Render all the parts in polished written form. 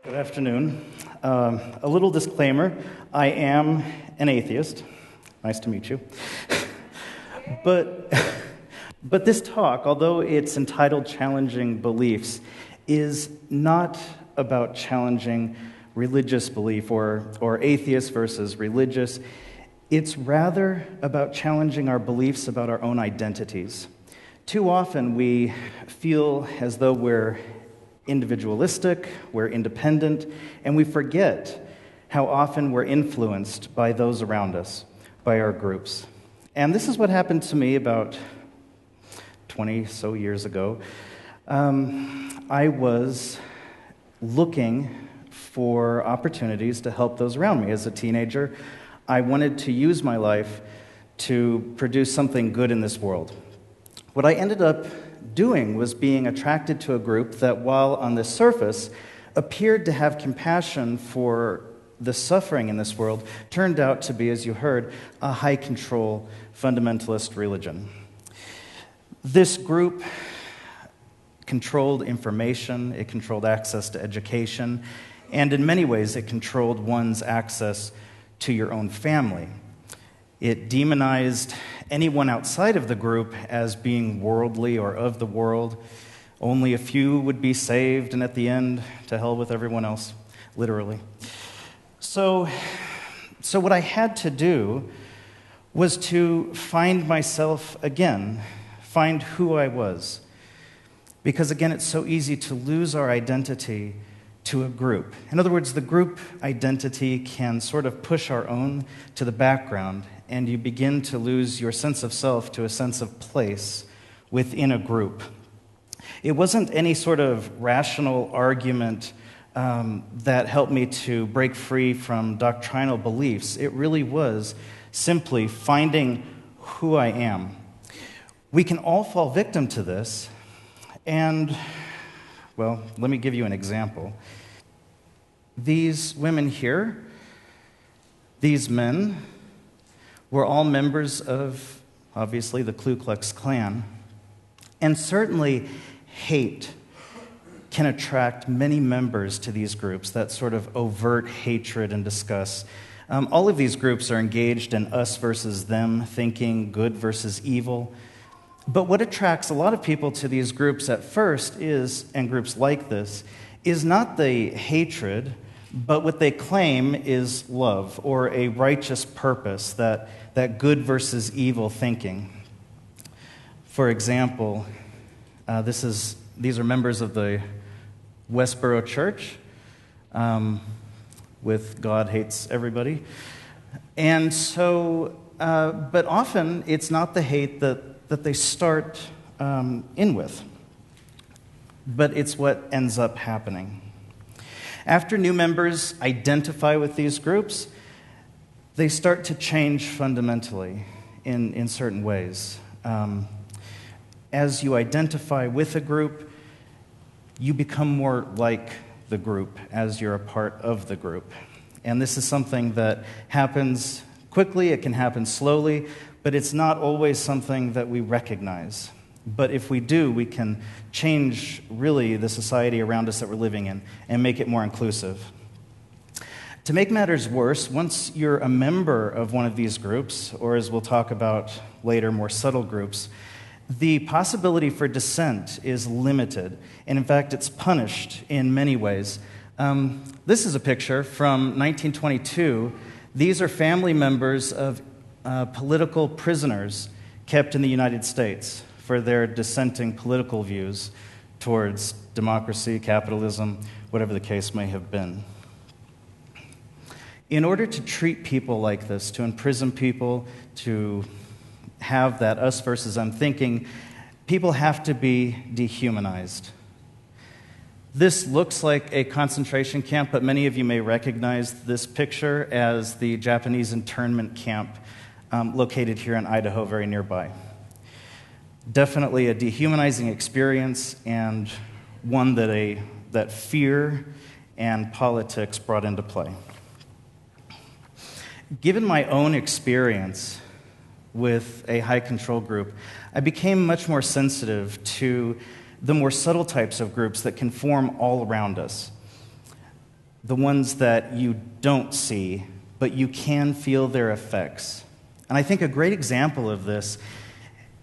Good afternoon. A little disclaimer, I am an atheist. Nice to meet you. But this talk, although it's entitled Challenging Beliefs, is not about challenging religious belief or atheist versus religious. It's rather about challenging our beliefs about our own identities. Too often we feel as though we're individualistic, we're independent, and we forget how often we're influenced by those around us, by our groups. And this is what happened to me about 20 so years ago. I was looking for opportunities to help those around me. As a teenager, I wanted to use my life to produce something good in this world. What I ended up doing was being attracted to a group that, while on the surface appeared to have compassion for the suffering in this world, turned out to be, as you heard, a high-control fundamentalist religion. This group controlled information, it controlled access to education, and in many ways it controlled one's access to your own family. It demonized anyone outside of the group as being worldly or of the world. Only a few would be saved, and at the end, to hell with everyone else, literally. So what I had to do was to find myself again, find who I was. Because again, it's so easy to lose our identity to a group. In other words, the group identity can sort of push our own to the background, and you begin to lose your sense of self to a sense of place within a group. It wasn't any sort of rational argument that helped me to break free from doctrinal beliefs. It really was simply finding who I am. We can all fall victim to this, and, well, let me give you an example. These women here, these men, were all members of, obviously, the Ku Klux Klan. And certainly, hate can attract many members to these groups, that sort of overt hatred and disgust. All of these groups are engaged in us versus them, thinking good versus evil. But what attracts a lot of people to these groups at first is, and groups like this, is not the hatred, but what they claim is love or a righteous purpose, that good versus evil thinking. For example, these are members of the Westboro Church, with God hates everybody. And so, but often it's not the hate that they start in with, but it's what ends up happening. After new members identify with these groups, they start to change fundamentally in certain ways. As you identify with a group, you become more like the group as you're a part of the group. And this is something that happens quickly, it can happen slowly, but it's not always something that we recognize. But if we do, we can change, really, the society around us that we're living in and make it more inclusive. To make matters worse, once you're a member of one of these groups, or as we'll talk about later, more subtle groups, the possibility for dissent is limited. And in fact, it's punished in many ways. This is a picture from 1922. These are family members of political prisoners kept in the United States for their dissenting political views towards democracy, capitalism, whatever the case may have been. In order to treat people like this, to imprison people, to have that us versus them thinking, people have to be dehumanized. This looks like a concentration camp, but many of you may recognize this picture as the Japanese internment camp located here in Idaho, very nearby. Definitely a dehumanizing experience, and one that fear and politics brought into play. Given my own experience with a high control group, I became much more sensitive to the more subtle types of groups that can form all around us. the ones that you don't see, but you can feel their effects. And I think a great example of this,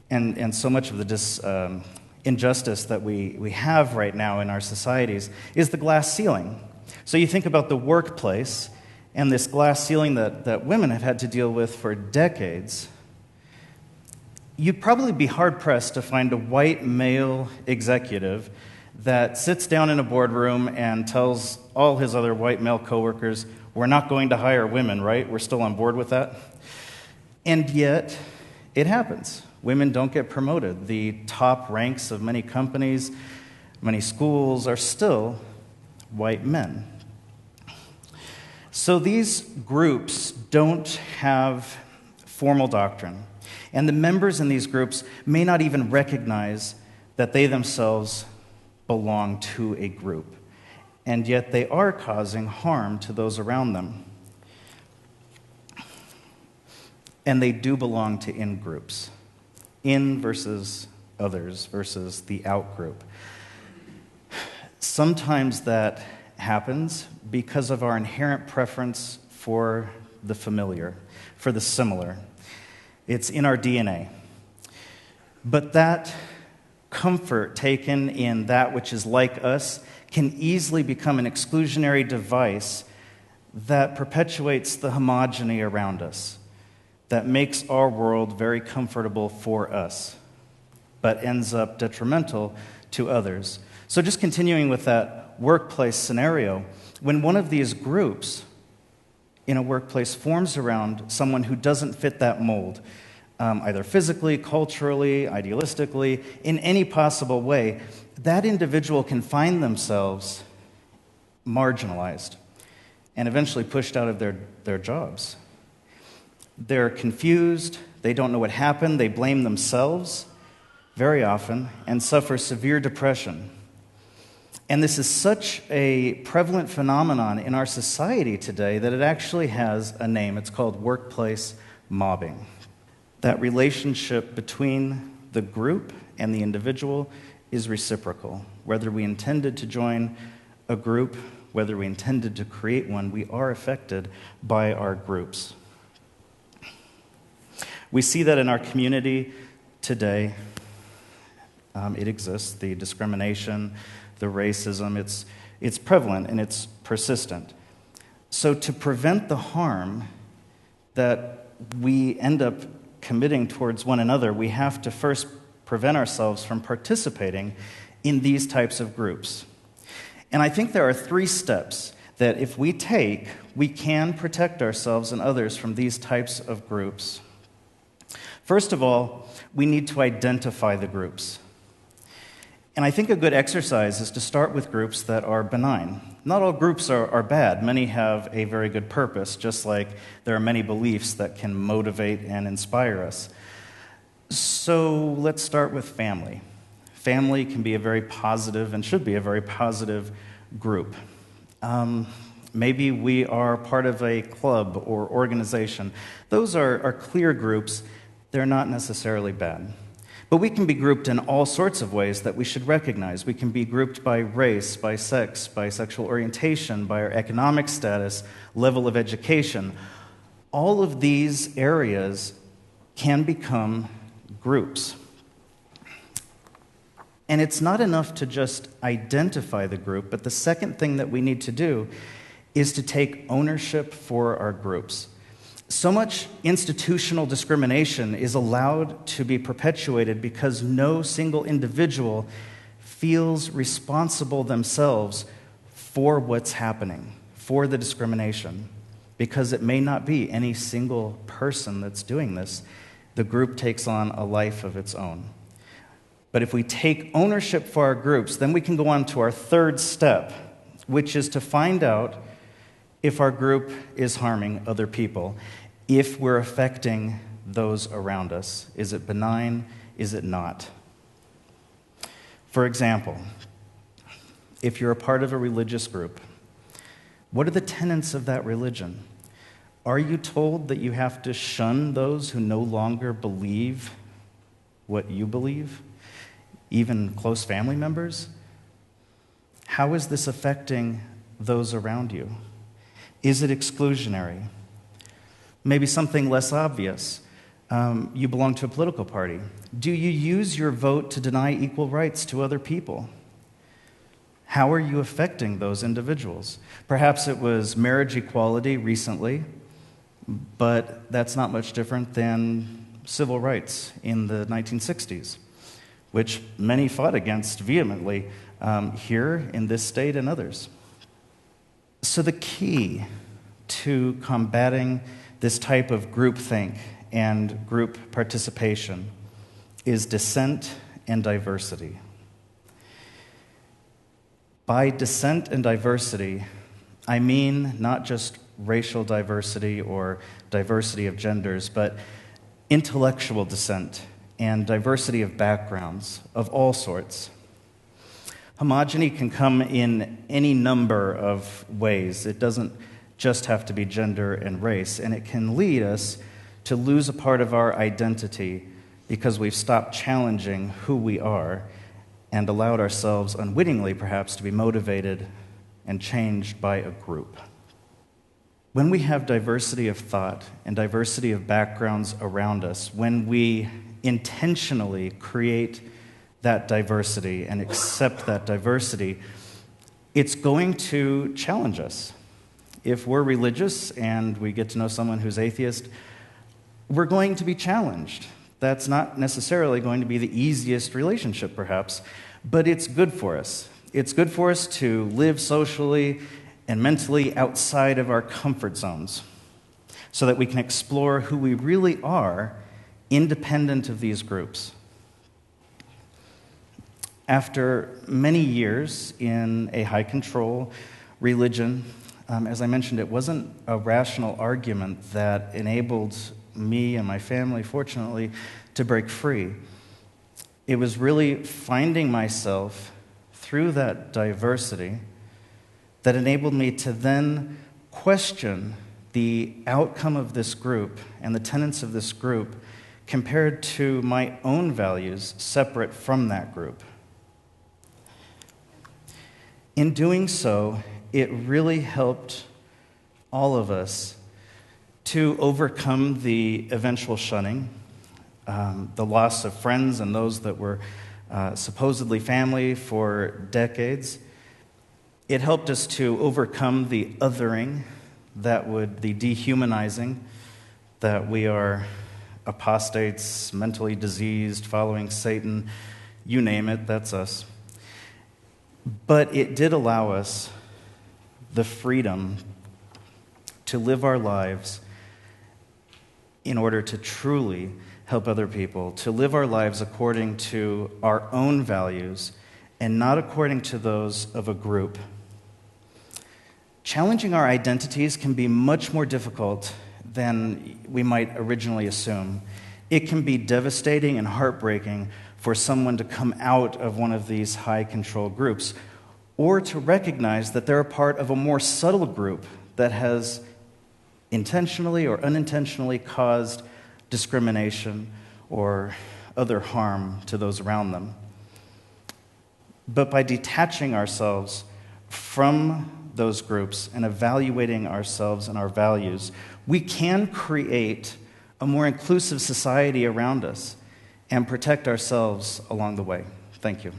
and so much of the injustice that we have right now in our societies, is the glass ceiling. So you think about the workplace and this glass ceiling that women have had to deal with for decades. You'd probably be hard-pressed to find a white male executive that sits down in a boardroom and tells all his other white male coworkers, "We're not going to hire women, right? We're still on board with that?" And yet, it happens. Women don't get promoted. The top ranks of many companies, many schools are still white men. So these groups don't have formal doctrine, and the members in these groups may not even recognize that they themselves belong to a group, and yet they are causing harm to those around them. And they do belong to in-groups. In versus others versus the out-group. Sometimes that happens because of our inherent preference for the familiar, for the similar. It's in our DNA. But that comfort taken in that which is like us can easily become an exclusionary device that perpetuates the homogeny around us, that makes our world very comfortable for us, but ends up detrimental to others. So just continuing with that workplace scenario, when one of these groups in a workplace forms around someone who doesn't fit that mold, either physically, culturally, idealistically, in any possible way, that individual can find themselves marginalized and eventually pushed out of their jobs. They're confused, they don't know what happened, they blame themselves very often and suffer severe depression. And this is such a prevalent phenomenon in our society today that it actually has a name. It's called workplace mobbing. That relationship between the group and the individual is reciprocal. Whether we intended to join a group, whether we intended to create one, we are affected by our groups. We see that in our community today. It exists, the discrimination, the racism, it's prevalent and it's persistent. So to prevent the harm that we end up committing towards one another, we have to first prevent ourselves from participating in these types of groups. And I think there are 3 steps that if we take, we can protect ourselves and others from these types of groups. First of all, we need to identify the groups. And I think a good exercise is to start with groups that are benign. Not all groups are bad. Many have a very good purpose, just like there are many beliefs that can motivate and inspire us. So let's start with family. Family can be a very positive and should be a very positive group. Maybe we are part of a club or organization. Those are clear groups. They're not necessarily bad. But we can be grouped in all sorts of ways that we should recognize. We can be grouped by race, by sex, by sexual orientation, by our economic status, level of education. All of these areas can become groups. And it's not enough to just identify the group, but the second thing that we need to do is to take ownership for our groups. So much institutional discrimination is allowed to be perpetuated because no single individual feels responsible themselves for what's happening, for the discrimination, because it may not be any single person that's doing this. The group takes on a life of its own. But if we take ownership for our groups, then we can go on to our 3rd step, which is to find out if our group is harming other people, if we're affecting those around us. Is it benign? Is it not? For example, if you're a part of a religious group, what are the tenets of that religion? Are you told that you have to shun those who no longer believe what you believe, even close family members? How is this affecting those around you? Is it exclusionary? Maybe something less obvious. You belong to a political party. Do you use your vote to deny equal rights to other people? How are you affecting those individuals? Perhaps it was marriage equality recently, but that's not much different than civil rights in the 1960s, which many fought against vehemently here in this state and others. So the key to combating this type of groupthink and group participation is dissent and diversity. By dissent and diversity, I mean not just racial diversity or diversity of genders, but intellectual dissent and diversity of backgrounds of all sorts. Homogeny can come in any number of ways. It doesn't just have to be gender and race, and it can lead us to lose a part of our identity because we've stopped challenging who we are and allowed ourselves unwittingly, perhaps, to be motivated and changed by a group. When we have diversity of thought and diversity of backgrounds around us, when we intentionally create that diversity and accept that diversity, it's going to challenge us. If we're religious and we get to know someone who's atheist, we're going to be challenged. That's not necessarily going to be the easiest relationship, perhaps, but it's good for us. It's good for us to live socially and mentally outside of our comfort zones so that we can explore who we really are independent of these groups. After many years in a high-control religion, as I mentioned, it wasn't a rational argument that enabled me and my family, fortunately, to break free. It was really finding myself through that diversity that enabled me to then question the outcome of this group and the tenets of this group compared to my own values separate from that group. In doing so, it really helped all of us to overcome the eventual shunning, the loss of friends and those that were supposedly family for decades. It helped us to overcome the othering, the dehumanizing, that we are apostates, mentally diseased, following Satan, you name it, that's us. But it did allow us the freedom to live our lives in order to truly help other people, to live our lives according to our own values and not according to those of a group. Challenging our identities can be much more difficult than we might originally assume. It can be devastating and heartbreaking for someone to come out of one of these high-control groups or to recognize that they're a part of a more subtle group that has intentionally or unintentionally caused discrimination or other harm to those around them. But by detaching ourselves from those groups and evaluating ourselves and our values, we can create a more inclusive society around us and protect ourselves along the way. Thank you.